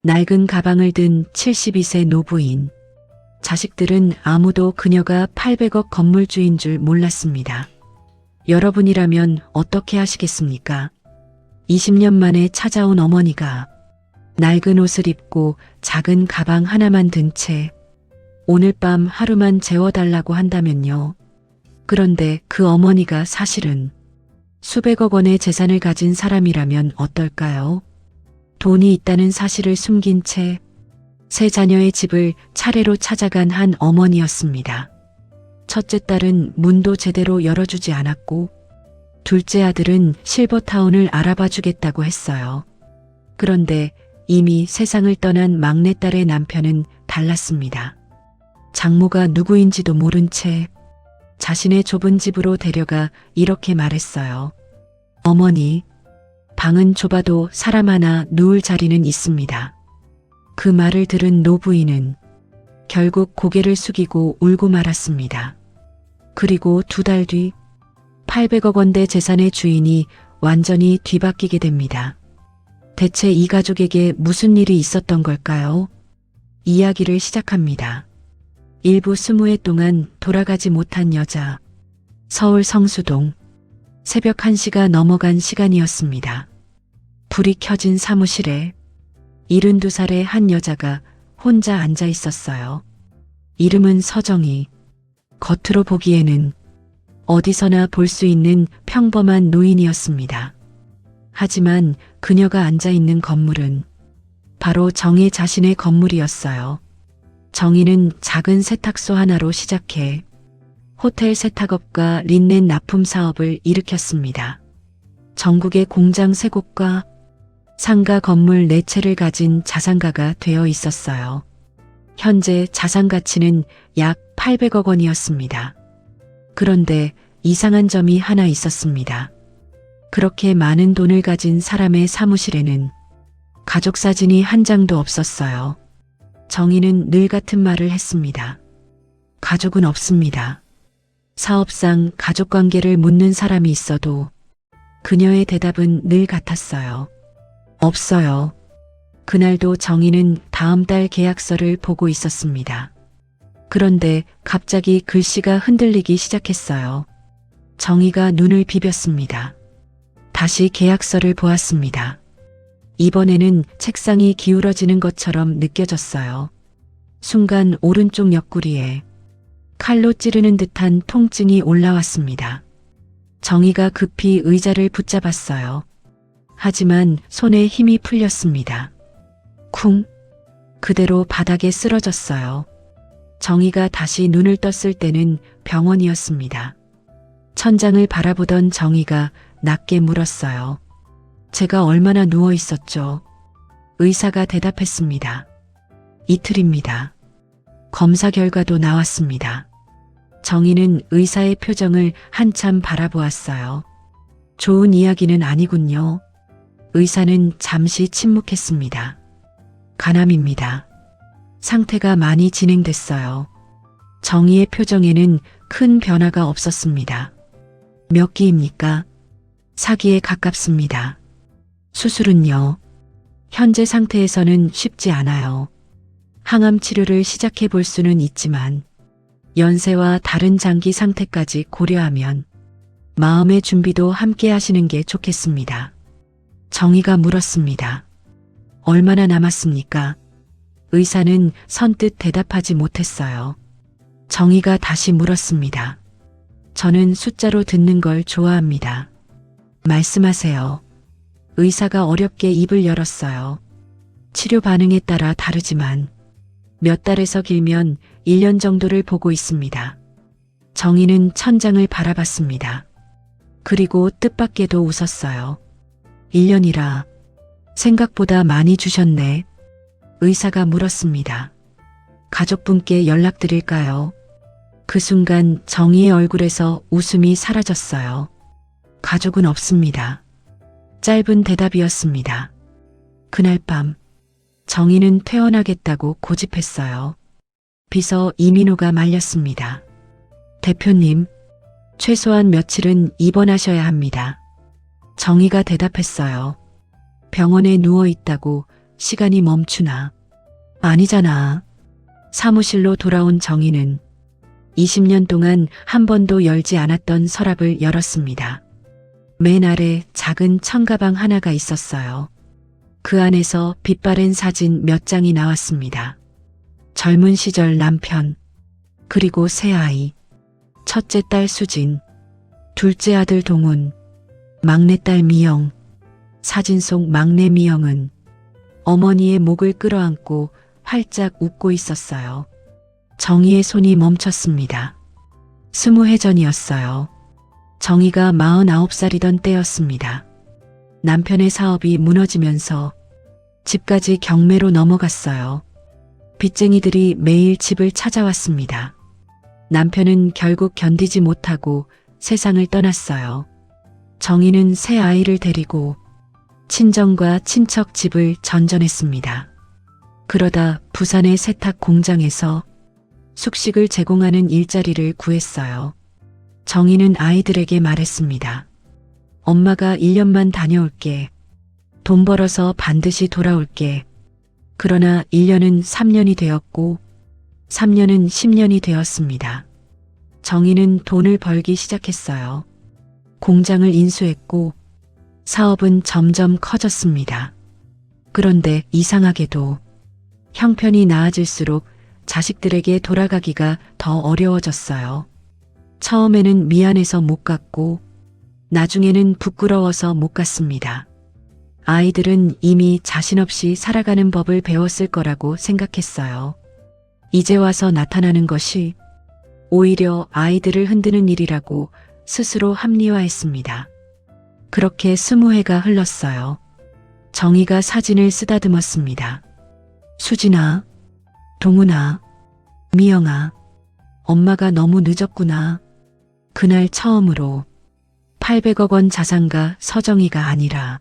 낡은 가방을 든 72세 노부인. 자식들은 아무도 그녀가 800억 건물주인 줄 몰랐습니다. 여러분이라면 어떻게 하시겠습니까? 20년 만에 찾아온 어머니가 낡은 옷을 입고 작은 가방 하나만 든 채 오늘 밤 하루만 재워달라고 한다면요. 그런데 그 어머니가 사실은 수백억 원의 재산을 가진 사람이라면 어떨까요? 돈이 있다는 사실을 숨긴 채 세 자녀의 집을 차례로 찾아간 한 어머니였습니다. 첫째 딸은 문도 제대로 열어주지 않았고 둘째 아들은 실버타운을 알아봐 주겠다고 했어요. 그런데 이미 세상을 떠난 막내딸의 남편은 달랐습니다. 장모가 누구인지도 모른 채 자신의 좁은 집으로 데려가 이렇게 말했어요. 어머니, 방은 좁아도 사람 하나 누울 자리는 있습니다. 그 말을 들은 노부인은 결국 고개를 숙이고 울고 말았습니다. 그리고 2달 뒤 800억 원대 재산의 주인이 완전히 뒤바뀌게 됩니다. 대체 이 가족에게 무슨 일이 있었던 걸까요? 이야기를 시작합니다. 일부 20회 동안 돌아가지 못한 여자. 서울 성수동. 새벽 1시가 넘어간 시간이었습니다. 불이 켜진 사무실에 72살의 한 여자가 혼자 앉아 있었어요. 이름은 서정희. 겉으로 보기에는 어디서나 볼 수 있는 평범한 노인이었습니다. 하지만 그녀가 앉아 있는 건물은 바로 정희 자신의 건물이었어요. 정희는 작은 세탁소 하나로 시작해 호텔 세탁업과 린넨 납품 사업을 일으켰습니다. 전국의 공장 3곳과 상가 건물 4채를 가진 자산가가 되어 있었어요. 현재 자산 가치는 약 800억 원이었습니다. 그런데 이상한 점이 하나 있었습니다. 그렇게 많은 돈을 가진 사람의 사무실에는 가족 사진이 한 장도 없었어요. 정희는 늘 같은 말을 했습니다. 가족은 없습니다. 사업상 가족 관계를 묻는 사람이 있어도 그녀의 대답은 늘 같았어요. 없어요. 그날도 정희는 다음 달 계약서를 보고 있었습니다. 그런데 갑자기 글씨가 흔들리기 시작했어요. 정희가 눈을 비볐습니다. 다시 계약서를 보았습니다. 이번에는 책상이 기울어지는 것처럼 느껴졌어요. 순간 오른쪽 옆구리에 칼로 찌르는 듯한 통증이 올라왔습니다. 정희가 급히 의자를 붙잡았어요. 하지만 손에 힘이 풀렸습니다. 쿵! 그대로 바닥에 쓰러졌어요. 정희가 다시 눈을 떴을 때는 병원이었습니다. 천장을 바라보던 정희가 낮게 물었어요. 제가 얼마나 누워 있었죠? 의사가 대답했습니다. 이틀입니다. 검사 결과도 나왔습니다. 정희는 의사의 표정을 한참 바라보았어요. 좋은 이야기는 아니군요. 의사는 잠시 침묵했습니다. 간암입니다. 상태가 많이 진행됐어요. 정희의 표정에는 큰 변화가 없었습니다. 몇 기입니까? 4기에 가깝습니다. 수술은요? 현재 상태에서는 쉽지 않아요. 항암 치료를 시작해 볼 수는 있지만 연세와 다른 장기 상태까지 고려하면 마음의 준비도 함께 하시는 게 좋겠습니다. 정희가 물었습니다. 얼마나 남았습니까? 의사는 선뜻 대답하지 못했어요. 정희가 다시 물었습니다. 저는 숫자로 듣는 걸 좋아합니다. 말씀하세요. 의사가 어렵게 입을 열었어요. 치료 반응에 따라 다르지만 몇 달에서 길면 1년 정도를 보고 있습니다. 정희는 천장을 바라봤습니다. 그리고 뜻밖에도 웃었어요. 1년이라 생각보다 많이 주셨네. 의사가 물었습니다. 가족분께 연락드릴까요? 그 순간 정희의 얼굴에서 웃음이 사라졌어요. 가족은 없습니다. 짧은 대답이었습니다. 그날 밤 정희는 퇴원하겠다고 고집했어요. 비서 이민호가 말렸습니다. 대표님, 최소한 며칠은 입원하셔야 합니다. 정희가 대답했어요. 병원에 누워 있다고 시간이 멈추나? 아니잖아. 사무실로 돌아온 정희는 20년 동안 한 번도 열지 않았던 서랍을 열었습니다. 맨 아래 작은 청가방 하나가 있었어요. 그 안에서 빛바랜 사진 몇 장이 나왔습니다. 젊은 시절 남편, 그리고 새 아이, 첫째 딸 수진, 둘째 아들 동훈, 막내딸 미영. 사진 속 막내 미영은 어머니의 목을 끌어안고 활짝 웃고 있었어요. 정희의 손이 멈췄습니다. 20해 전이었어요. 정희가 49살이던 때였습니다. 남편의 사업이 무너지면서 집까지 경매로 넘어갔어요. 빚쟁이들이 매일 집을 찾아왔습니다. 남편은 결국 견디지 못하고 세상을 떠났어요. 정희는 새 아이를 데리고 친정과 친척 집을 전전했습니다. 그러다 부산의 세탁 공장에서 숙식을 제공하는 일자리를 구했어요. 정희는 아이들에게 말했습니다. 엄마가 1년만 다녀올게. 돈 벌어서 반드시 돌아올게. 그러나 1년은 3년이 되었고 3년은 10년이 되었습니다. 정희는 돈을 벌기 시작했어요. 공장을 인수했고 사업은 점점 커졌습니다. 그런데 이상하게도 형편이 나아질수록 자식들에게 돌아가기가 더 어려워졌어요. 처음에는 미안해서 못 갔고 나중에는 부끄러워서 못 갔습니다. 아이들은 이미 자신 없이 살아가는 법을 배웠을 거라고 생각했어요. 이제 와서 나타나는 것이 오히려 아이들을 흔드는 일이라고 스스로 합리화했습니다. 그렇게 20해가 흘렀어요. 정희가 사진을 쓰다듬었습니다. 수진아, 동훈아, 미영아, 엄마가 너무 늦었구나. 그날 처음으로 800억 원 자산가 서정희가 아니라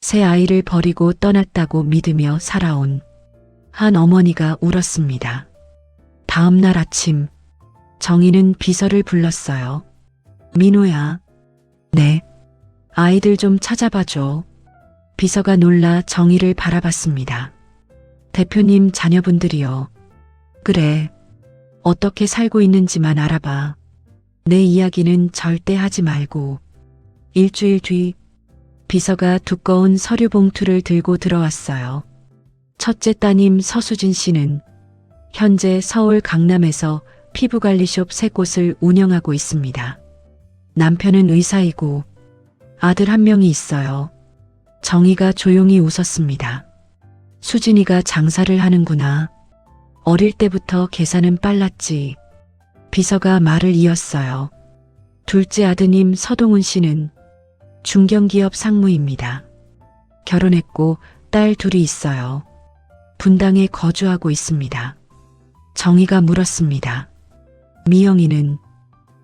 새 아이를 버리고 떠났다고 믿으며 살아온 한 어머니가 울었습니다. 다음 날 아침 정희는 비서를 불렀어요. 민호야. 네. 아이들 좀 찾아봐줘. 비서가 놀라 정희를 바라봤습니다. 대표님 자녀분들이요. 그래. 어떻게 살고 있는지만 알아봐. 내 이야기는 절대 하지 말고. 일주일 뒤 비서가 두꺼운 서류 봉투를 들고 들어왔어요. 첫째 따님 서수진 씨는 현재 서울 강남에서 피부관리숍 3곳을 운영하고 있습니다. 남편은 의사이고 아들 1명이 있어요. 정희가 조용히 웃었습니다. 수진이가 장사를 하는구나. 어릴 때부터 계산은 빨랐지. 비서가 말을 이었어요. 둘째 아드님 서동훈 씨는 중견기업 상무입니다. 결혼했고 딸 2이 있어요. 분당에 거주하고 있습니다. 정희가 물었습니다. 미영이는?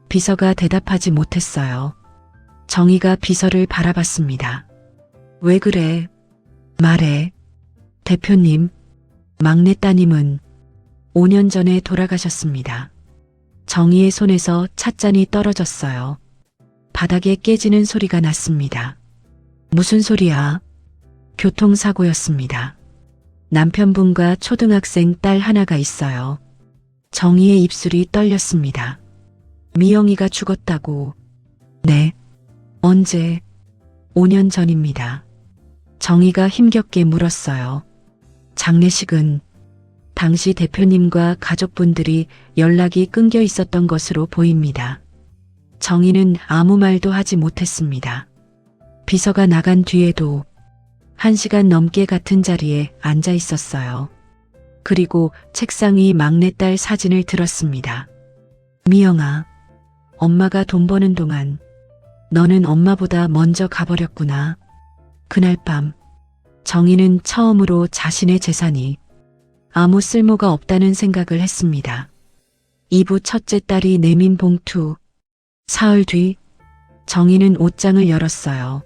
비서가 대답하지 못했어요. 정희가 비서를 바라봤습니다. 왜 그래? 말해. 대표님, 막내 따님은 5년 전에 돌아가셨습니다. 정희의 손에서 찻잔이 떨어졌어요. 바닥에 깨지는 소리가 났습니다. 무슨 소리야? 교통사고였습니다. 남편분과 초등학생 딸 하나가 있어요. 정희의 입술이 떨렸습니다. 미영이가 죽었다고. 네. 언제? 5년 전입니다. 정희가 힘겹게 물었어요. 장례식은? 당시 대표님과 가족분들이 연락이 끊겨 있었던 것으로 보입니다. 정희는 아무 말도 하지 못했습니다. 비서가 나간 뒤에도 1시간 넘게 같은 자리에 앉아 있었어요. 그리고 책상 위 막내딸 사진을 들었습니다. 미영아, 엄마가 돈 버는 동안 너는 엄마보다 먼저 가버렸구나. 그날 밤 정희는 처음으로 자신의 재산이 아무 쓸모가 없다는 생각을 했습니다. 이부 첫째 딸이 내민 봉투. 사흘 뒤 정희는 옷장을 열었어요.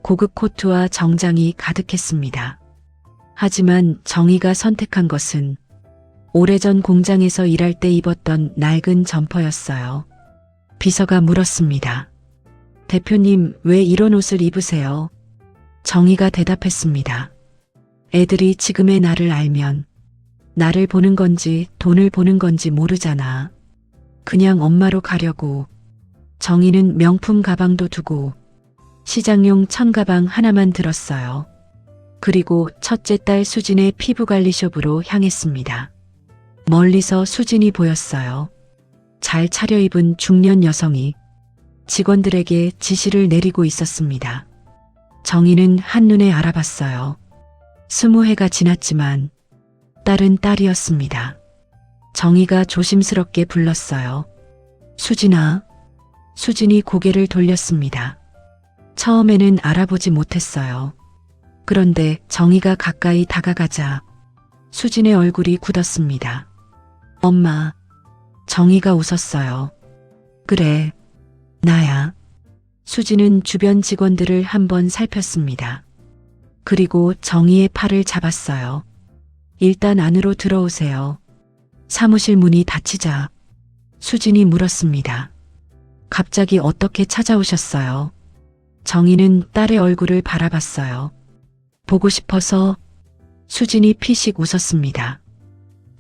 고급 코트와 정장이 가득했습니다. 하지만 정희가 선택한 것은 오래전 공장에서 일할 때 입었던 낡은 점퍼였어요. 비서가 물었습니다. 대표님, 왜 이런 옷을 입으세요? 정희가 대답했습니다. 애들이 지금의 나를 알면 나를 보는 건지 돈을 보는 건지 모르잖아. 그냥 엄마로 가려고 정희는 명품 가방도 두고 시장용 천가방 하나만 들었어요. 그리고 첫째 딸 수진의 피부관리숍으로 향했습니다. 멀리서 수진이 보였어요. 잘 차려입은 중년 여성이 직원들에게 지시를 내리고 있었습니다. 정희는 한눈에 알아봤어요. 20해가 지났지만 딸은 딸이었습니다. 정희가 조심스럽게 불렀어요. 수진아. 수진이 고개를 돌렸습니다. 처음에는 알아보지 못했어요. 그런데 정희가 가까이 다가가자 수진의 얼굴이 굳었습니다. 엄마. 정희가 웃었어요. 그래, 나야. 수진은 주변 직원들을 한번 살폈습니다. 그리고 정희의 팔을 잡았어요. 일단 안으로 들어오세요. 사무실 문이 닫히자 수진이 물었습니다. 갑자기 어떻게 찾아오셨어요? 정희는 딸의 얼굴을 바라봤어요. 보고 싶어서. 수진이 피식 웃었습니다.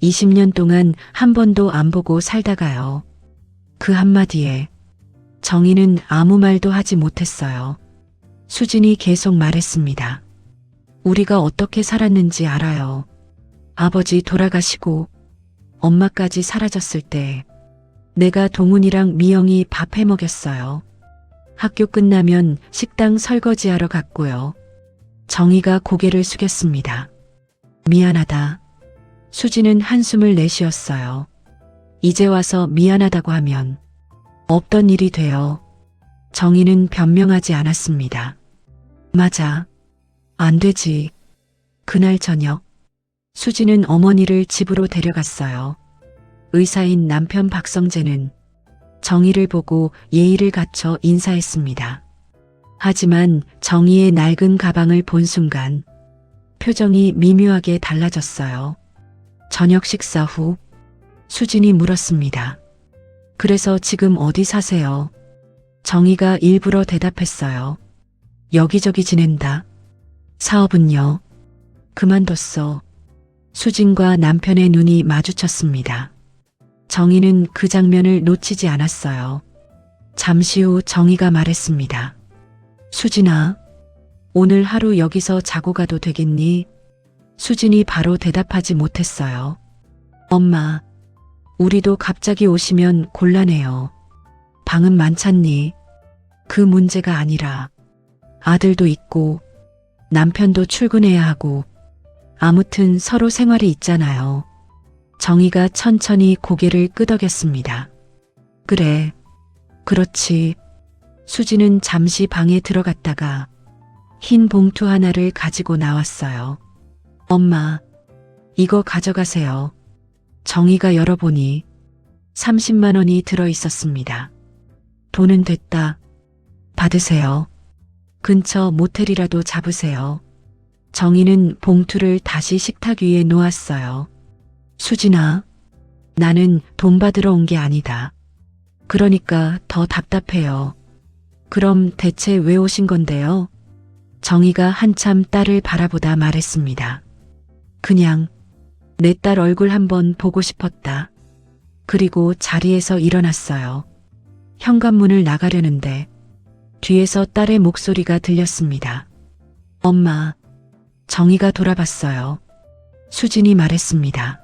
20년 동안 한 번도 안 보고 살다가요. 그 한마디에 정희는 아무 말도 하지 못했어요. 수진이 계속 말했습니다. 우리가 어떻게 살았는지 알아요. 아버지 돌아가시고 엄마까지 사라졌을 때 내가 동훈이랑 미영이 밥 해먹였어요. 학교 끝나면 식당 설거지하러 갔고요. 정희가 고개를 숙였습니다. 미안하다. 수진은 한숨을 내쉬었어요. 이제 와서 미안하다고 하면 없던 일이 돼요. 정희는 변명하지 않았습니다. 맞아. 안 되지. 그날 저녁 수진은 어머니를 집으로 데려갔어요. 의사인 남편 박성재는 정희를 보고 예의를 갖춰 인사했습니다. 하지만 정희의 낡은 가방을 본 순간 표정이 미묘하게 달라졌어요. 저녁 식사 후 수진이 물었습니다. 그래서 지금 어디 사세요? 정희가 일부러 대답했어요. 여기저기 지낸다. 사업은요? 그만뒀어. 수진과 남편의 눈이 마주쳤습니다. 정희는 그 장면을 놓치지 않았어요. 잠시 후 정희가 말했습니다. 수진아, 오늘 하루 여기서 자고 가도 되겠니? 수진이 바로 대답하지 못했어요. 엄마, 우리도 갑자기 오시면 곤란해요. 방은 많잖니? 그 문제가 아니라 아들도 있고 남편도 출근해야 하고 아무튼 서로 생활이 있잖아요. 정희가 천천히 고개를 끄덕였습니다. 그래, 그렇지. 수진은 잠시 방에 들어갔다가 흰 봉투 하나를 가지고 나왔어요. 엄마, 이거 가져가세요. 정희가 열어보니 30만 원이 들어있었습니다. 돈은 됐다. 받으세요. 근처 모텔이라도 잡으세요. 정희는 봉투를 다시 식탁 위에 놓았어요. 수진아, 나는 돈 받으러 온 게 아니다. 그러니까 더 답답해요. 그럼 대체 왜 오신 건데요? 정희가 한참 딸을 바라보다 말했습니다. 그냥 내 딸 얼굴 한번 보고 싶었다. 그리고 자리에서 일어났어요. 현관문을 나가려는데 뒤에서 딸의 목소리가 들렸습니다. 엄마. 정희가 돌아봤어요. 수진이 말했습니다.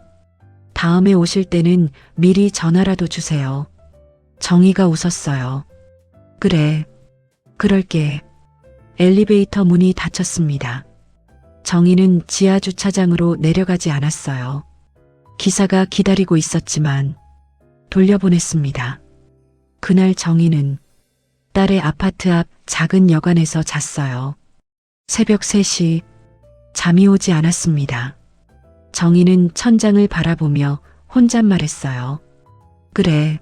다음에 오실 때는 미리 전화라도 주세요. 정희가 웃었어요. 그래, 그럴게. 엘리베이터 문이 닫혔습니다. 정희는 지하 주차장으로 내려가지 않았어요. 기사가 기다리고 있었지만 돌려보냈습니다. 그날 정희는 딸의 아파트 앞 작은 여관에서 잤어요. 새벽 3시 잠이 오지 않았습니다. 정희는 천장을 바라보며 혼잣말했어요. 그래,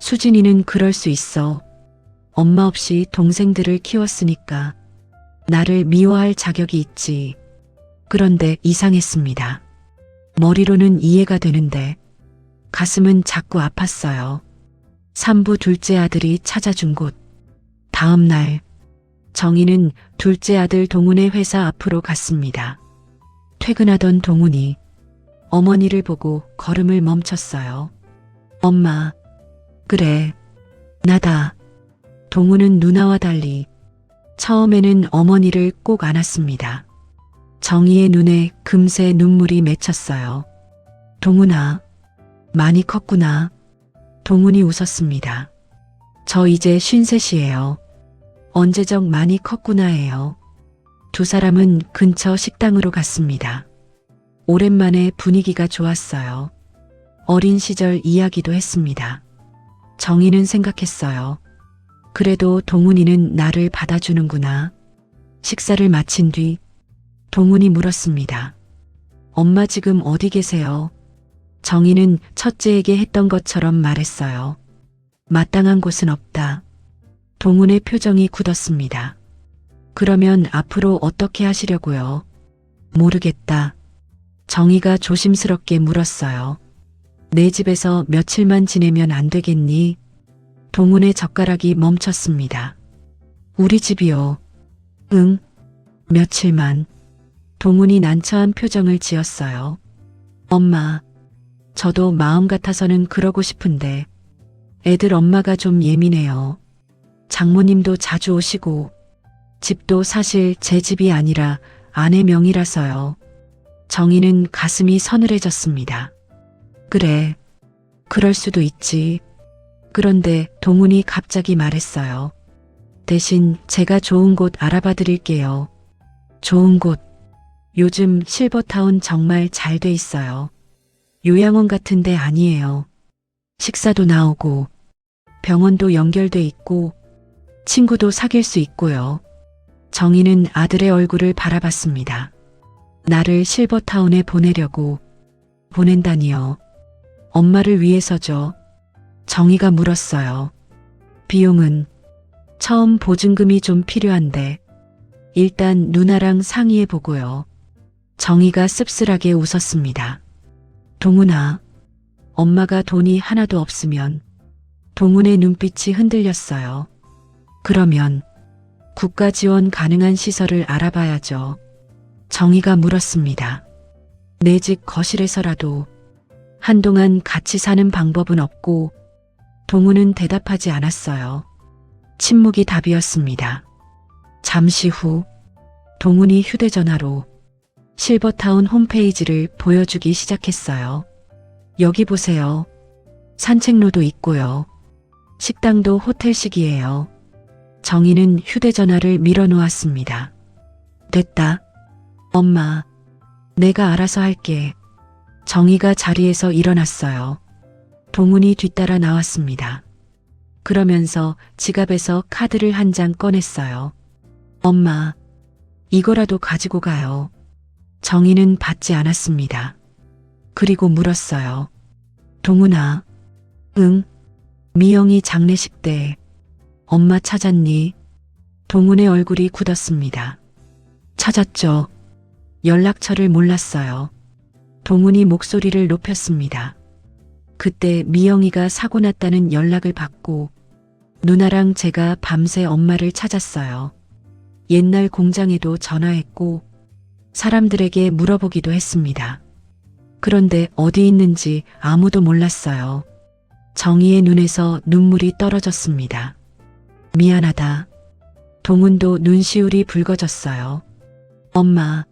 수진이는 그럴 수 있어. 엄마 없이 동생들을 키웠으니까 나를 미워할 자격이 있지. 그런데 이상했습니다. 머리로는 이해가 되는데 가슴은 자꾸 아팠어요. 산부 둘째 아들이 찾아준 곳. 다음 날 정희는 둘째 아들 동훈의 회사 앞으로 갔습니다. 퇴근하던 동훈이 어머니를 보고 걸음을 멈췄어요. 엄마, 그래, 나다. 동훈은 누나와 달리 처음에는 어머니를 꼭 안았습니다. 정희의 눈에 금세 눈물이 맺혔어요. 동훈아, 많이 컸구나. 동훈이 웃었습니다. 저 이제 53이에요. 언제적 많이 컸구나예요. 두 사람은 근처 식당으로 갔습니다. 오랜만에 분위기가 좋았어요. 어린 시절 이야기도 했습니다. 정희는 생각했어요. 그래도 동훈이는 나를 받아주는구나. 식사를 마친 뒤 동훈이 물었습니다. 엄마 지금 어디 계세요? 정희는 첫째에게 했던 것처럼 말했어요. 마땅한 곳은 없다. 동훈의 표정이 굳었습니다. 그러면 앞으로 어떻게 하시려고요? 모르겠다. 정희가 조심스럽게 물었어요. 내 집에서 며칠만 지내면 안 되겠니? 동훈의 젓가락이 멈췄습니다. 우리 집이요. 응, 며칠만. 동훈이 난처한 표정을 지었어요. 엄마, 저도 마음 같아서는 그러고 싶은데 애들 엄마가 좀 예민해요. 장모님도 자주 오시고 집도 사실 제 집이 아니라 아내 명의라서요. 정희는 가슴이 서늘해졌습니다. 그래, 그럴 수도 있지. 그런데 동훈이 갑자기 말했어요. 대신 제가 좋은 곳 알아봐 드릴게요. 좋은 곳. 요즘 실버타운 정말 잘 돼 있어요. 요양원 같은 데 아니에요. 식사도 나오고 병원도 연결돼 있고 친구도 사귈 수 있고요. 정희는 아들의 얼굴을 바라봤습니다. 나를 실버타운에 보내려고. 보낸다니요. 엄마를 위해서죠. 정희가 물었어요. 비용은? 처음 보증금이 좀 필요한데 일단 누나랑 상의해 보고요. 정희가 씁쓸하게 웃었습니다. 동훈아, 엄마가 돈이 하나도 없으면. 동훈의 눈빛이 흔들렸어요. 그러면 국가 지원 가능한 시설을 알아봐야죠. 정희가 물었습니다. 내 집 거실에서라도 한동안 같이 사는 방법은 없고. 동훈은 대답하지 않았어요. 침묵이 답이었습니다. 잠시 후 동훈이 휴대전화로 실버타운 홈페이지를 보여주기 시작했어요. 여기 보세요. 산책로도 있고요. 식당도 호텔식이에요. 정희는 휴대전화를 밀어놓았습니다. 됐다. 엄마, 내가 알아서 할게. 정희가 자리에서 일어났어요. 동훈이 뒤따라 나왔습니다. 그러면서 지갑에서 카드를 한 장 꺼냈어요. 엄마, 이거라도 가지고 가요. 정희는 받지 않았습니다. 그리고 물었어요. 동훈아, 응? 미영이 장례식 때 엄마 찾았니? 동훈의 얼굴이 굳었습니다. 찾았죠. 연락처를 몰랐어요. 동훈이 목소리를 높였습니다. 그때 미영이가 사고 났다는 연락을 받고 누나랑 제가 밤새 엄마를 찾았어요. 옛날 공장에도 전화했고 사람들에게 물어보기도 했습니다. 그런데 어디 있는지 아무도 몰랐어요. 정희의 눈에서 눈물이 떨어졌습니다. 미안하다. 동훈도 눈시울이 붉어졌어요. 엄마,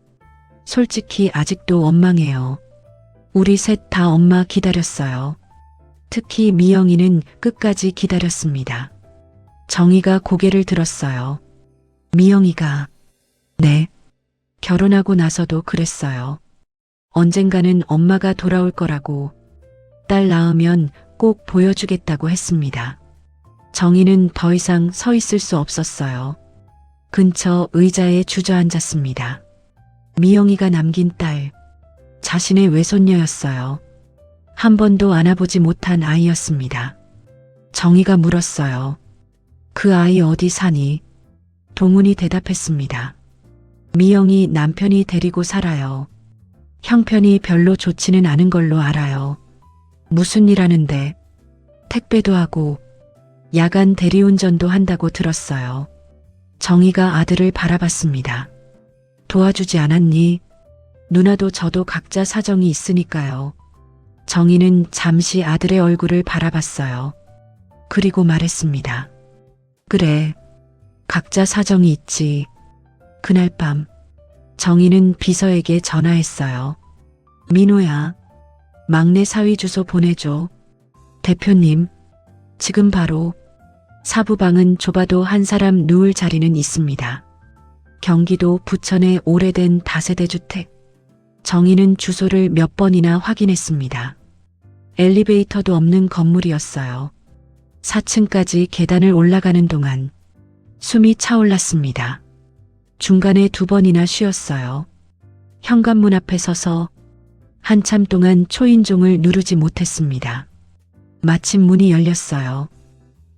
솔직히 아직도 원망해요. 우리 셋 다 엄마 기다렸어요. 특히 미영이는 끝까지 기다렸습니다. 정희가 고개를 들었어요. 미영이가. 네. 결혼하고 나서도 그랬어요. 언젠가는 엄마가 돌아올 거라고, 딸 낳으면 꼭 보여주겠다고 했습니다. 정희는 더 이상 서 있을 수 없었어요. 근처 의자에 주저앉았습니다. 미영이가 남긴 딸, 자신의 외손녀였어요. 한 번도 안아보지 못한 아이였습니다. 정희가 물었어요. 그 아이 어디 사니? 동훈이 대답했습니다. 미영이 남편이 데리고 살아요. 형편이 별로 좋지는 않은 걸로 알아요. 무슨 일 하는데? 택배도 하고 야간 대리운전도 한다고 들었어요. 정희가 아들을 바라봤습니다. 도와주지 않았니? 누나도 저도 각자 사정이 있으니까요. 정희는 잠시 아들의 얼굴을 바라봤어요. 그리고 말했습니다. 그래, 각자 사정이 있지. 그날 밤 정희는 비서에게 전화했어요. 민호야, 막내 사위 주소 보내줘. 대표님, 지금 바로. 사부방은 좁아도 한 사람 누울 자리는 있습니다. 경기도 부천의 오래된 다세대 주택. 정희는 주소를 몇 번이나 확인했습니다. 엘리베이터도 없는 건물이었어요. 4층까지 계단을 올라가는 동안 숨이 차올랐습니다. 중간에 2번이나 쉬었어요. 현관문 앞에 서서 한참 동안 초인종을 누르지 못했습니다. 마침 문이 열렸어요.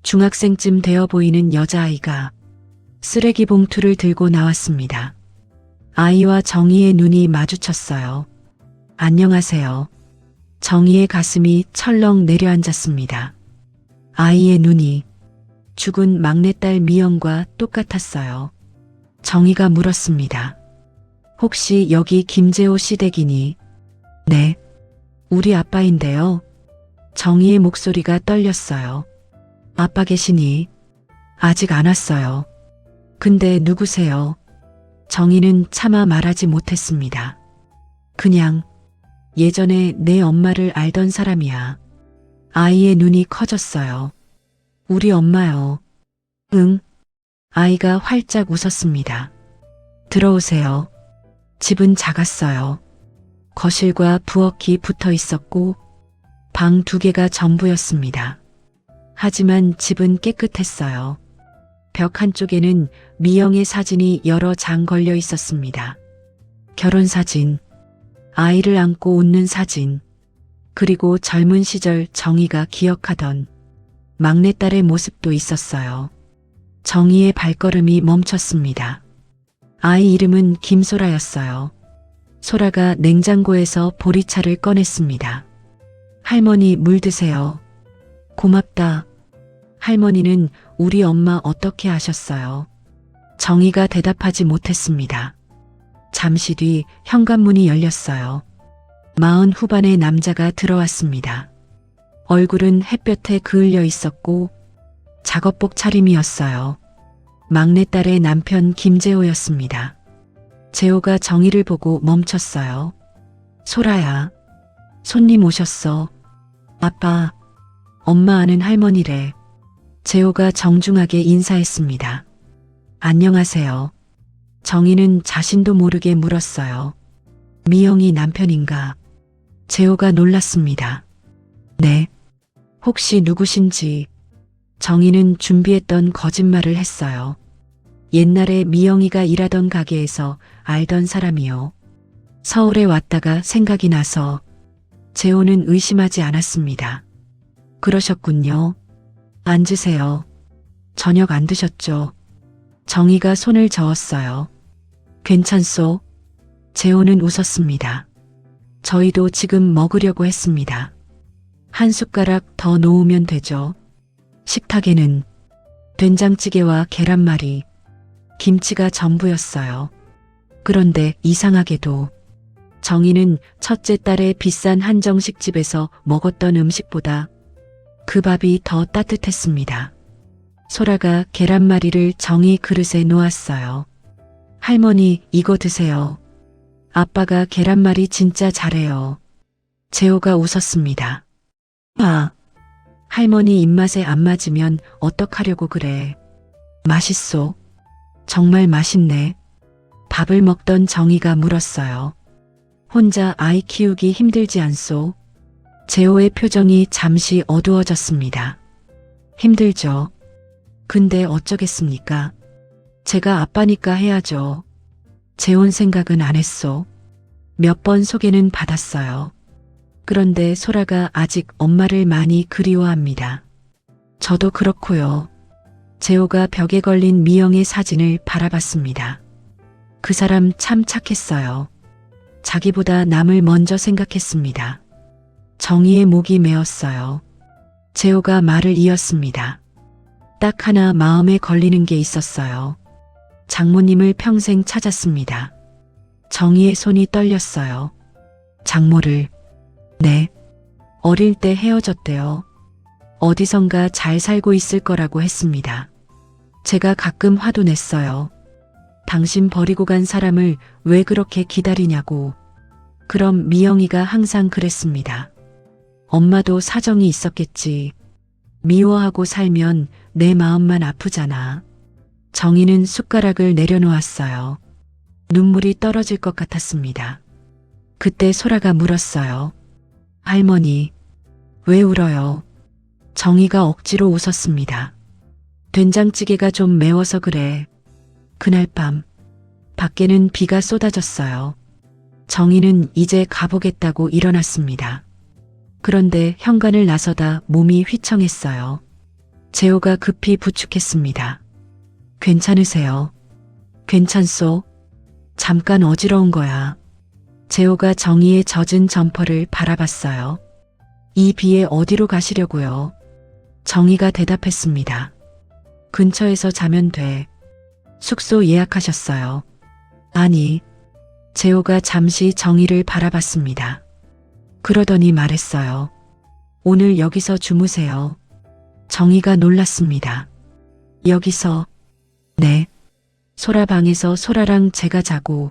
중학생쯤 되어 보이는 여자아이가 쓰레기 봉투를 들고 나왔습니다. 아이와 정희의 눈이 마주쳤어요. 안녕하세요. 정희의 가슴이 철렁 내려앉았습니다. 아이의 눈이 죽은 막내딸 미영과 똑같았어요. 정희가 물었습니다. 혹시 여기 김재호 씨 댁이니? 네, 우리 아빠인데요. 정희의 목소리가 떨렸어요. 아빠 계시니? 아직 안 왔어요. 근데 누구세요? 정희는 차마 말하지 못했습니다. 그냥 예전에 내 엄마를 알던 사람이야. 아이의 눈이 커졌어요. 우리 엄마요. 응. 아이가 활짝 웃었습니다. 들어오세요. 집은 작았어요. 거실과 부엌이 붙어 있었고 방 2개가 전부였습니다. 하지만 집은 깨끗했어요. 벽 한쪽에는 미영의 사진이 여러 장 걸려 있었습니다. 결혼사진, 아이를 안고 웃는 사진, 그리고 젊은 시절 정희가 기억하던 막내딸의 모습도 있었어요. 정희의 발걸음이 멈췄습니다. 아이 이름은 김소라였어요. 소라가 냉장고에서 보리차를 꺼냈습니다. 할머니 물 드세요. 고맙다. 할머니는 우리 엄마 어떻게 아셨어요? 정희가 대답하지 못했습니다. 잠시 뒤 현관문이 열렸어요. 40 후반의 남자가 들어왔습니다. 얼굴은 햇볕에 그을려 있었고 작업복 차림이었어요. 막내딸의 남편 김재호였습니다. 재호가 정희를 보고 멈췄어요. 소라야, 손님 오셨어. 아빠, 엄마 아는 할머니래. 재호가 정중하게 인사했습니다. 안녕하세요. 정희는 자신도 모르게 물었어요. 미영이 남편인가? 재호가 놀랐습니다. 네. 혹시 누구신지? 정희는 준비했던 거짓말을 했어요. 옛날에 미영이가 일하던 가게에서 알던 사람이요. 서울에 왔다가 생각이 나서. 재호는 의심하지 않았습니다. 그러셨군요. 앉으세요. 저녁 안 드셨죠? 정희가 손을 저었어요. 괜찮소? 재호는 웃었습니다. 저희도 지금 먹으려고 했습니다. 한 숟가락 더 놓으면 되죠. 식탁에는 된장찌개와 계란말이, 김치가 전부였어요. 그런데 이상하게도 정희는 첫째 딸의 비싼 한정식집에서 먹었던 음식보다 그 밥이 더 따뜻했습니다. 소라가 계란말이를 정희 그릇에 놓았어요. 할머니 이거 드세요. 아빠가 계란말이 진짜 잘해요. 재호가 웃었습니다. 아, 할머니 입맛에 안 맞으면 어떡하려고 그래. 맛있소. 정말 맛있네. 밥을 먹던 정희가 물었어요. 혼자 아이 키우기 힘들지 않소? 재호의 표정이 잠시 어두워졌습니다. 힘들죠. 근데 어쩌겠습니까? 제가 아빠니까 해야죠. 재혼 생각은 안 했소. 몇 번 소개는 받았어요. 그런데 소라가 아직 엄마를 많이 그리워합니다. 저도 그렇고요. 재호가 벽에 걸린 미영의 사진을 바라봤습니다. 그 사람 참 착했어요. 자기보다 남을 먼저 생각했습니다. 정희의 목이 메었어요. 재호가 말을 이었습니다. 딱 하나 마음에 걸리는 게 있었어요. 장모님을 평생 찾았습니다. 정희의 손이 떨렸어요. 장모를. 네. 어릴 때 헤어졌대요. 어디선가 잘 살고 있을 거라고 했습니다. 제가 가끔 화도 냈어요. 당신 버리고 간 사람을 왜 그렇게 기다리냐고. 그럼 미영이가 항상 그랬습니다. 엄마도 사정이 있었겠지. 미워하고 살면 내 마음만 아프잖아. 정희는 숟가락을 내려놓았어요. 눈물이 떨어질 것 같았습니다. 그때 소라가 물었어요. 할머니, 왜 울어요? 정희가 억지로 웃었습니다. 된장찌개가 좀 매워서 그래. 그날 밤, 밖에는 비가 쏟아졌어요. 정희는 이제 가보겠다고 일어났습니다. 그런데 현관을 나서다 몸이 휘청했어요. 재호가 급히 부축했습니다. 괜찮으세요? 괜찮소? 잠깐 어지러운 거야. 재호가 정희의 젖은 점퍼를 바라봤어요. 이 비에 어디로 가시려고요? 정희가 대답했습니다. 근처에서 자면 돼. 숙소 예약하셨어요. 아니. 재호가 잠시 정희를 바라봤습니다. 그러더니 말했어요. 오늘 여기서 주무세요. 정희가 놀랐습니다. 여기서? 네. 소라 방에서 소라랑 제가 자고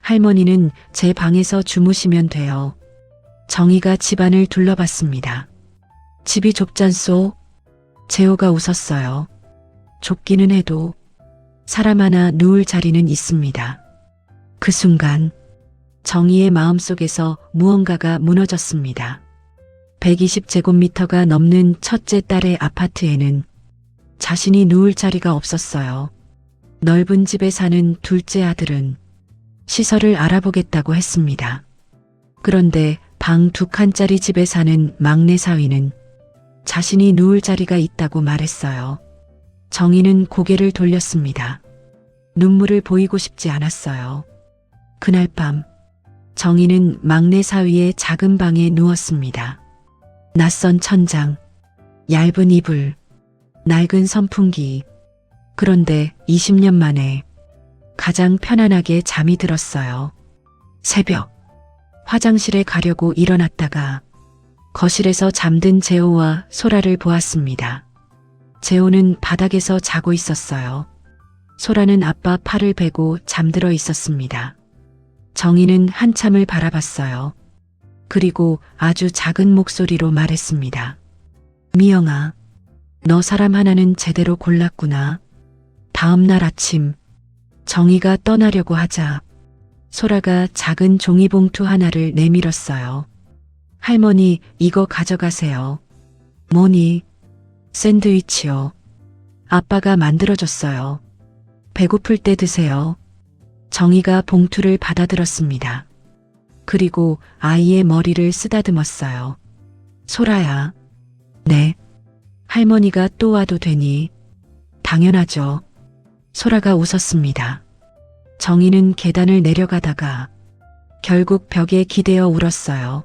할머니는 제 방에서 주무시면 돼요. 정희가 집안을 둘러봤습니다. 집이 좁잖소? 재호가 웃었어요. 좁기는 해도 사람 하나 누울 자리는 있습니다. 그 순간 정희의 마음속에서 무언가가 무너졌습니다. 120제곱미터가 넘는 첫째 딸의 아파트에는 자신이 누울 자리가 없었어요. 넓은 집에 사는 둘째 아들은 시설을 알아보겠다고 했습니다. 그런데 방 2칸짜리 집에 사는 막내 사위는 자신이 누울 자리가 있다고 말했어요. 정희는 고개를 돌렸습니다. 눈물을 보이고 싶지 않았어요. 그날 밤 정희는 막내 사위의 작은 방에 누웠습니다. 낯선 천장, 얇은 이불, 낡은 선풍기. 그런데 20년 만에 가장 편안하게 잠이 들었어요. 새벽, 화장실에 가려고 일어났다가 거실에서 잠든 재호와 소라를 보았습니다. 재호는 바닥에서 자고 있었어요. 소라는 아빠 팔을 베고 잠들어 있었습니다. 정희는 한참을 바라봤어요. 그리고 아주 작은 목소리로 말했습니다. 미영아, 너 사람 하나는 제대로 골랐구나. 다음 날 아침 정희가 떠나려고 하자 소라가 작은 종이봉투 하나를 내밀었어요. 할머니, 이거 가져가세요. 뭐니? 샌드위치요. 아빠가 만들어줬어요. 배고플 때 드세요. 정희가 봉투를 받아들었습니다. 그리고 아이의 머리를 쓰다듬었어요. 소라야. 네. 할머니가 또 와도 되니? 당연하죠. 소라가 웃었습니다. 정희는 계단을 내려가다가 결국 벽에 기대어 울었어요.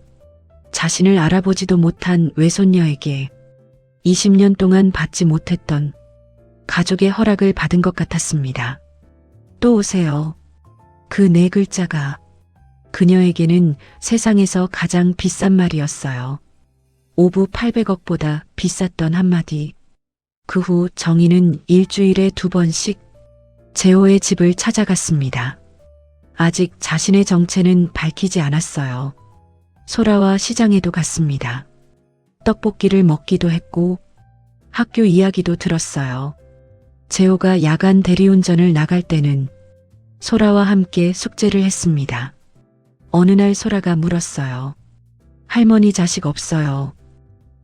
자신을 알아보지도 못한 외손녀에게 20년 동안 받지 못했던 가족의 허락을 받은 것 같았습니다. 또 오세요. 그 네 글자가 그녀에게는 세상에서 가장 비싼 말이었어요. 오부 800억보다 비쌌던 한마디. 그 후 정희는 일주일에 2번씩 재호의 집을 찾아갔습니다. 아직 자신의 정체는 밝히지 않았어요. 소라와 시장에도 갔습니다. 떡볶이를 먹기도 했고 학교 이야기도 들었어요. 재호가 야간 대리운전을 나갈 때는 소라와 함께 숙제를 했습니다. 어느 날 소라가 물었어요. 할머니 자식 없어요.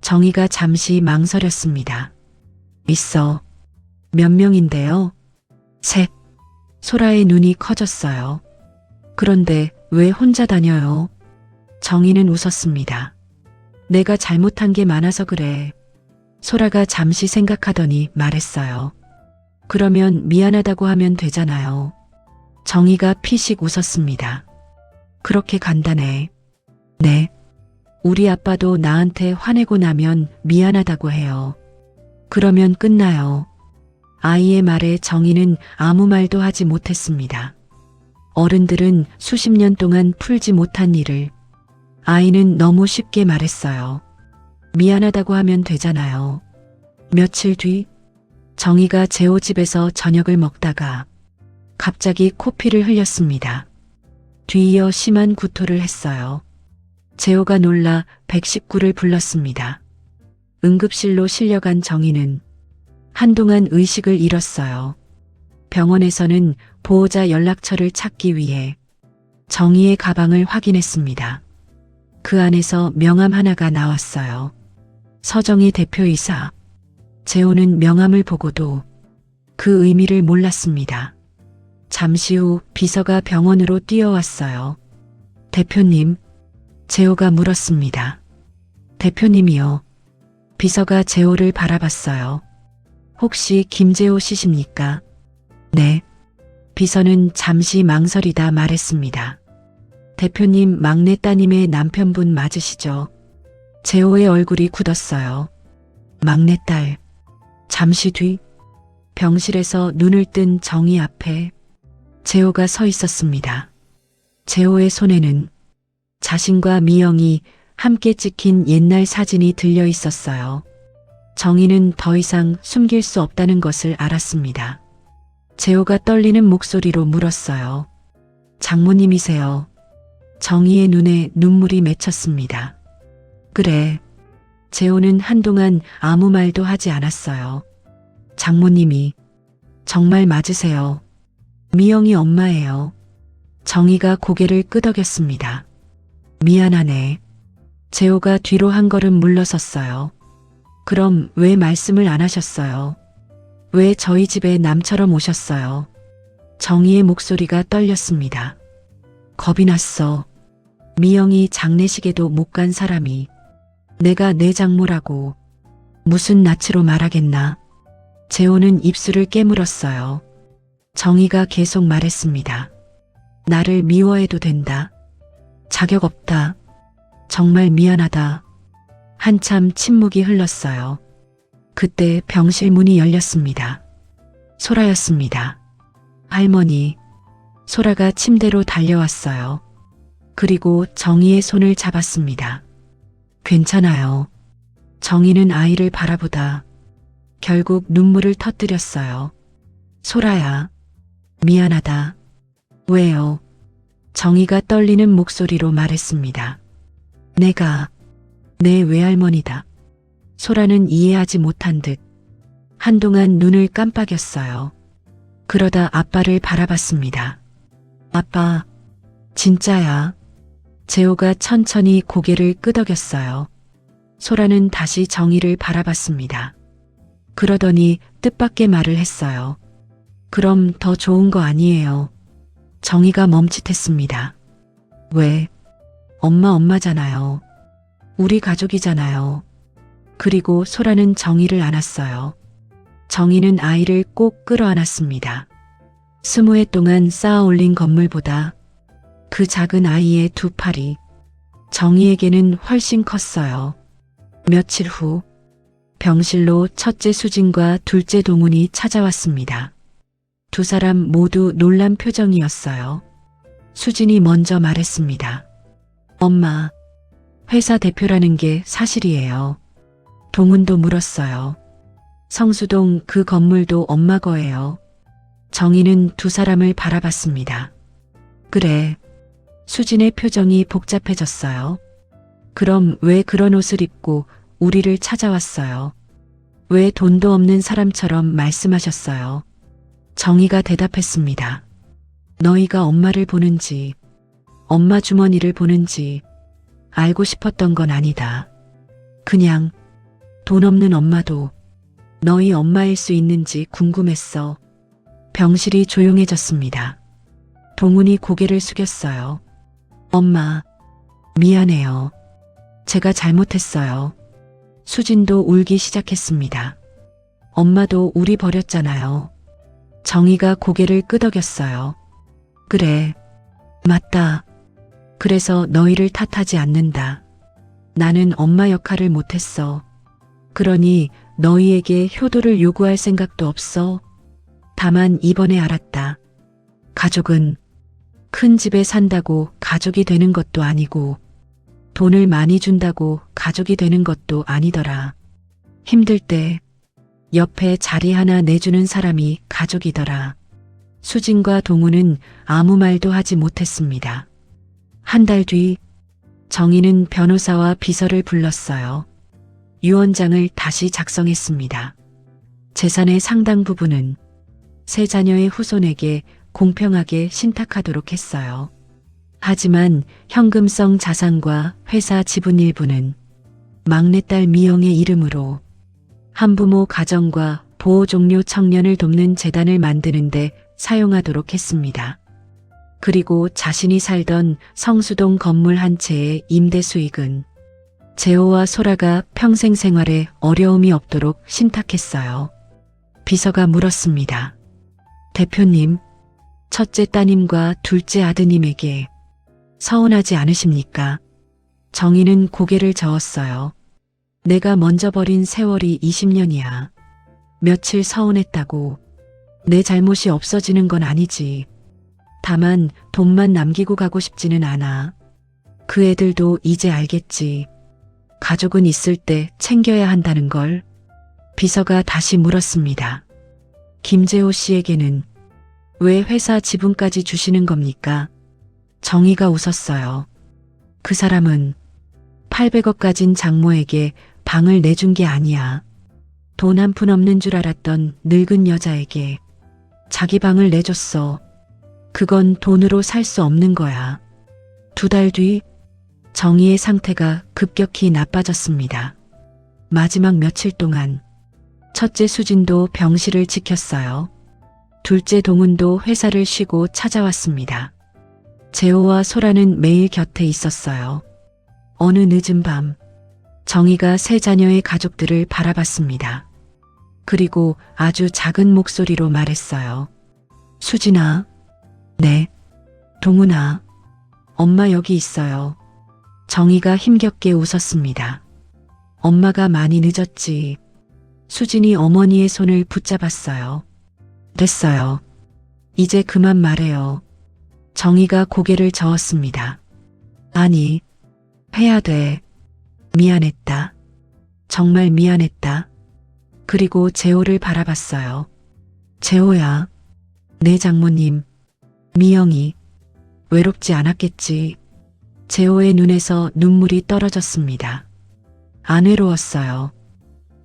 정희가 잠시 망설였습니다. 있어. 몇 명인데요? 셋. 소라의 눈이 커졌어요. 그런데 왜 혼자 다녀요? 정희는 웃었습니다. 내가 잘못한 게 많아서 그래. 소라가 잠시 생각하더니 말했어요. 그러면 미안하다고 하면 되잖아요. 정희가 피식 웃었습니다. 그렇게 간단해. 네. 우리 아빠도 나한테 화내고 나면 미안하다고 해요. 그러면 끝나요. 아이의 말에 정희는 아무 말도 하지 못했습니다. 어른들은 수십 년 동안 풀지 못한 일을 아이는 너무 쉽게 말했어요. 미안하다고 하면 되잖아요. 며칠 뒤 정희가 재호 집에서 저녁을 먹다가 갑자기 코피를 흘렸습니다. 뒤이어 심한 구토를 했어요. 재호가 놀라 119를 불렀습니다. 응급실로 실려간 정희는 한동안 의식을 잃었어요. 병원에서는 보호자 연락처를 찾기 위해 정희의 가방을 확인했습니다. 그 안에서 명함 하나가 나왔어요. 서정희 대표이사. 재호는 명함을 보고도 그 의미를 몰랐습니다. 잠시 후 비서가 병원으로 뛰어왔어요. 대표님, 재호가 물었습니다. 대표님이요. 비서가 재호를 바라봤어요. 혹시 김재호 씨십니까? 네. 비서는 잠시 망설이다 말했습니다. 대표님 막내 따님의 남편분 맞으시죠? 재호의 얼굴이 굳었어요. 막내딸. 잠시 뒤 병실에서 눈을 뜬 정희 앞에 재호가 서 있었습니다. 재호의 손에는 자신과 미영이 함께 찍힌 옛날 사진이 들려 있었어요. 정희는 더 이상 숨길 수 없다는 것을 알았습니다. 재호가 떨리는 목소리로 물었어요. 장모님이세요. 정희의 눈에 눈물이 맺혔습니다. 그래. 재호는 한동안 아무 말도 하지 않았어요. 장모님이 정말 맞으세요. 미영이 엄마예요. 정희가 고개를 끄덕였습니다. 미안하네. 재호가 뒤로 한 걸음 물러섰어요. 그럼 왜 말씀을 안 하셨어요? 왜 저희 집에 남처럼 오셨어요? 정희의 목소리가 떨렸습니다. 겁이 났어. 미영이 장례식에도 못 간 사람이 내가 내 장모라고 무슨 낯으로 말하겠나. 재호는 입술을 깨물었어요. 정희가 계속 말했습니다. 나를 미워해도 된다. 자격 없다. 정말 미안하다. 한참 침묵이 흘렀어요. 그때 병실 문이 열렸습니다. 소라였습니다. 할머니. 소라가 침대로 달려왔어요. 그리고 정희의 손을 잡았습니다. 괜찮아요. 정희는 아이를 바라보다 결국 눈물을 터뜨렸어요. 소라야. 미안하다. 왜요? 정희가 떨리는 목소리로 말했습니다. 내가 내 외할머니다. 소라는 이해하지 못한 듯 한동안 눈을 깜빡였어요. 그러다 아빠를 바라봤습니다. 아빠, 진짜야. 재호가 천천히 고개를 끄덕였어요. 소라는 다시 정희를 바라봤습니다. 그러더니 뜻밖의 말을 했어요. 그럼 더 좋은 거 아니에요. 정희가 멈칫했습니다. 왜? 엄마잖아요. 우리 가족이잖아요. 그리고 소라는 정희를 안았어요. 정희는 아이를 꼭 끌어안았습니다. 20해 동안 쌓아 올린 건물보다 그 작은 아이의 두 팔이 정희에게는 훨씬 컸어요. 며칠 후 병실로 첫째 수진과 둘째 동훈이 찾아왔습니다. 두 사람 모두 놀란 표정이었어요. 수진이 먼저 말했습니다. 엄마, 회사 대표라는 게 사실이에요. 동훈도 물었어요. 성수동 그 건물도 엄마 거예요. 정희는 두 사람을 바라봤습니다. 그래. 수진의 표정이 복잡해졌어요. 그럼 왜 그런 옷을 입고 우리를 찾아왔어요? 왜 돈도 없는 사람처럼 말씀하셨어요? 정희가 대답했습니다. 너희가 엄마를 보는지, 엄마 주머니를 보는지 알고 싶었던 건 아니다. 그냥 돈 없는 엄마도 너희 엄마일 수 있는지 궁금했어. 병실이 조용해졌습니다. 동훈이 고개를 숙였어요. 엄마, 미안해요. 제가 잘못했어요. 수진도 울기 시작했습니다. 엄마도 우리 버렸잖아요. 정희가 고개를 끄덕였어요. 그래, 맞다. 그래서 너희를 탓하지 않는다. 나는 엄마 역할을 못했어. 그러니 너희에게 효도를 요구할 생각도 없어. 다만 이번에 알았다. 가족은 큰 집에 산다고 가족이 되는 것도 아니고 돈을 많이 준다고 가족이 되는 것도 아니더라. 힘들 때 옆에 자리 하나 내주는 사람이 가족이더라. 수진과 동우는 아무 말도 하지 못했습니다. 한 달 뒤 정희는 변호사와 비서를 불렀어요. 유언장을 다시 작성했습니다. 재산의 상당 부분은 세 자녀의 후손에게 공평하게 신탁하도록 했어요. 하지만 현금성 자산과 회사 지분 일부는 막내딸 미영의 이름으로 한부모 가정과 보호 종료 청년을 돕는 재단을 만드는데 사용하도록 했습니다. 그리고 자신이 살던 성수동 건물 한 채의 임대 수익은 재호와 소라가 평생 생활에 어려움이 없도록 신탁했어요. 비서가 물었습니다. 대표님, 첫째 따님과 둘째 아드님에게 서운하지 않으십니까? 정희는 고개를 저었어요. 내가 먼저 버린 세월이 20년이야. 며칠 서운했다고 내 잘못이 없어지는 건 아니지. 다만 돈만 남기고 가고 싶지는 않아. 그 애들도 이제 알겠지. 가족은 있을 때 챙겨야 한다는 걸. 비서가 다시 물었습니다. 김재호 씨에게는 왜 회사 지분까지 주시는 겁니까? 정희가 웃었어요. 그 사람은 800억 가진 장모에게 방을 내준 게 아니야. 돈 한 푼 없는 줄 알았던 늙은 여자에게 자기 방을 내줬어. 그건 돈으로 살 수 없는 거야. 2달 뒤 정희의 상태가 급격히 나빠졌습니다. 마지막 며칠 동안 첫째 수진도 병실을 지켰어요. 둘째 동훈도 회사를 쉬고 찾아왔습니다. 재호와 소라는 매일 곁에 있었어요. 어느 늦은 밤 정희가 세 자녀의 가족들을 바라봤습니다. 그리고 아주 작은 목소리로 말했어요. 수진아, 네. 동훈아, 엄마 여기 있어요. 정희가 힘겹게 웃었습니다. 엄마가 많이 늦었지. 수진이 어머니의 손을 붙잡았어요. 됐어요. 이제 그만 말해요. 정희가 고개를 저었습니다. 아니, 해야 돼. 미안했다. 정말 미안했다. 그리고 재호를 바라봤어요. 재호야, 내 장모님, 미영이 외롭지 않았겠지. 재호의 눈에서 눈물이 떨어졌습니다. 안 외로웠어요.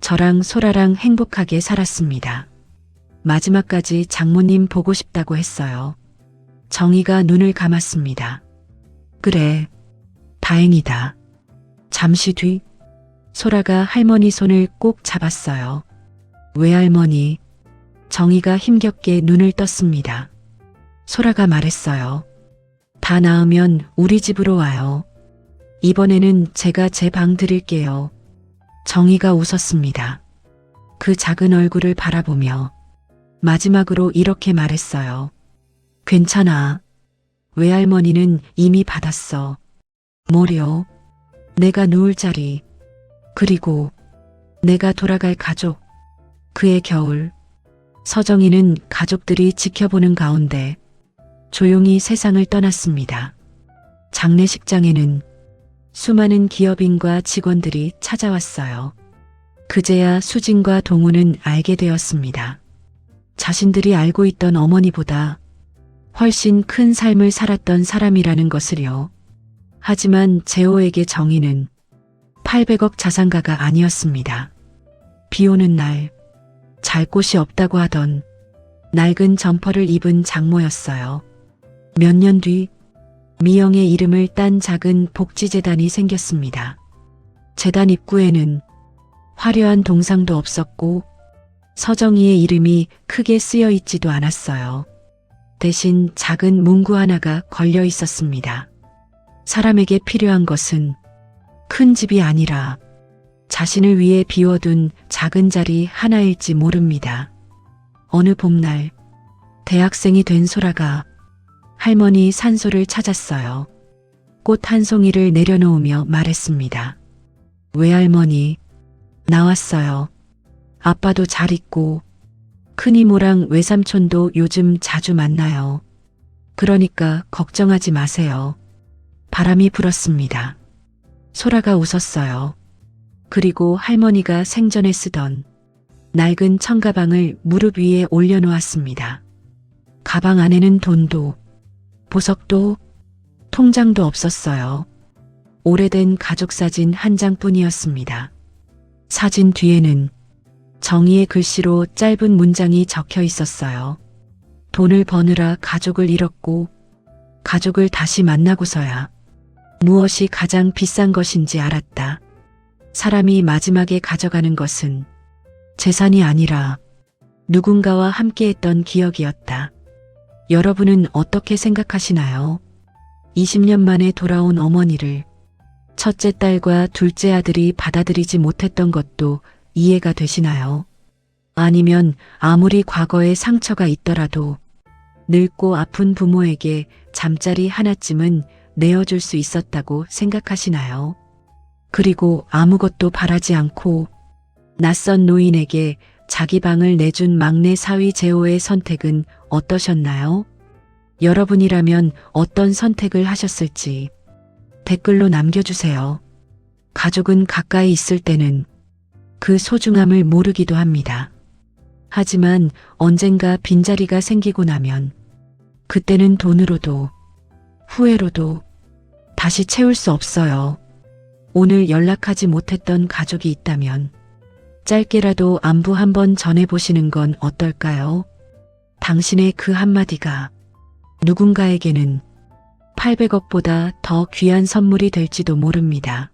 저랑 소라랑 행복하게 살았습니다. 마지막까지 장모님 보고 싶다고 했어요. 정희가 눈을 감았습니다. 그래, 다행이다. 잠시 뒤 소라가 할머니 손을 꼭 잡았어요. 외할머니, 정희가 힘겹게 눈을 떴습니다. 소라가 말했어요. 다 나으면 우리 집으로 와요. 이번에는 제가 제 방 드릴게요. 정희가 웃었습니다. 그 작은 얼굴을 바라보며 마지막으로 이렇게 말했어요. 괜찮아. 외할머니는 이미 받았어. 뭐려? 내가 누울 자리. 그리고 내가 돌아갈 가족. 그의 겨울. 서정희는 가족들이 지켜보는 가운데 조용히 세상을 떠났습니다. 장례식장에는 수많은 기업인과 직원들이 찾아왔어요. 그제야 수진과 동우는 알게 되었습니다. 자신들이 알고 있던 어머니보다 훨씬 큰 삶을 살았던 사람이라는 것을요. 하지만 재호에게 정희는 800억 자산가가 아니었습니다. 비 오는 날, 잘 곳이 없다고 하던 낡은 점퍼를 입은 장모였어요. 몇 년 뒤 미영의 이름을 딴 작은 복지재단이 생겼습니다. 재단 입구에는 화려한 동상도 없었고 서정희의 이름이 크게 쓰여 있지도 않았어요. 대신 작은 문구 하나가 걸려 있었습니다. 사람에게 필요한 것은 큰 집이 아니라 자신을 위해 비워둔 작은 자리 하나일지 모릅니다. 어느 봄날 대학생이 된 소라가 할머니 산소를 찾았어요. 꽃 한 송이를 내려놓으며 말했습니다. 외할머니, 나왔어요. 아빠도 잘 있고 큰이모랑 외삼촌도 요즘 자주 만나요. 그러니까 걱정하지 마세요. 바람이 불었습니다. 소라가 웃었어요. 그리고 할머니가 생전에 쓰던 낡은 청가방을 무릎 위에 올려놓았습니다. 가방 안에는 돈도, 보석도, 통장도 없었어요. 오래된 가족 사진 한 장뿐이었습니다. 사진 뒤에는 정의의 글씨로 짧은 문장이 적혀 있었어요. 돈을 버느라 가족을 잃었고, 가족을 다시 만나고서야 무엇이 가장 비싼 것인지 알았다. 사람이 마지막에 가져가는 것은 재산이 아니라 누군가와 함께했던 기억이었다. 여러분은 어떻게 생각하시나요? 20년 만에 돌아온 어머니를 첫째 딸과 둘째 아들이 받아들이지 못했던 것도 이해가 되시나요? 아니면 아무리 과거에 상처가 있더라도 늙고 아픈 부모에게 잠자리 하나쯤은 내어줄 수 있었다고 생각하시나요? 그리고 아무것도 바라지 않고 낯선 노인에게 자기 방을 내준 막내 사위 재호의 선택은 어떠셨나요? 여러분이라면 어떤 선택을 하셨을지 댓글로 남겨주세요. 가족은 가까이 있을 때는 그 소중함을 모르기도 합니다. 하지만 언젠가 빈자리가 생기고 나면 그때는 돈으로도 후회로도 다시 채울 수 없어요. 오늘 연락하지 못했던 가족이 있다면 짧게라도 안부 한번 전해보시는 건 어떨까요? 당신의 그 한마디가 누군가에게는 800억보다 더 귀한 선물이 될지도 모릅니다.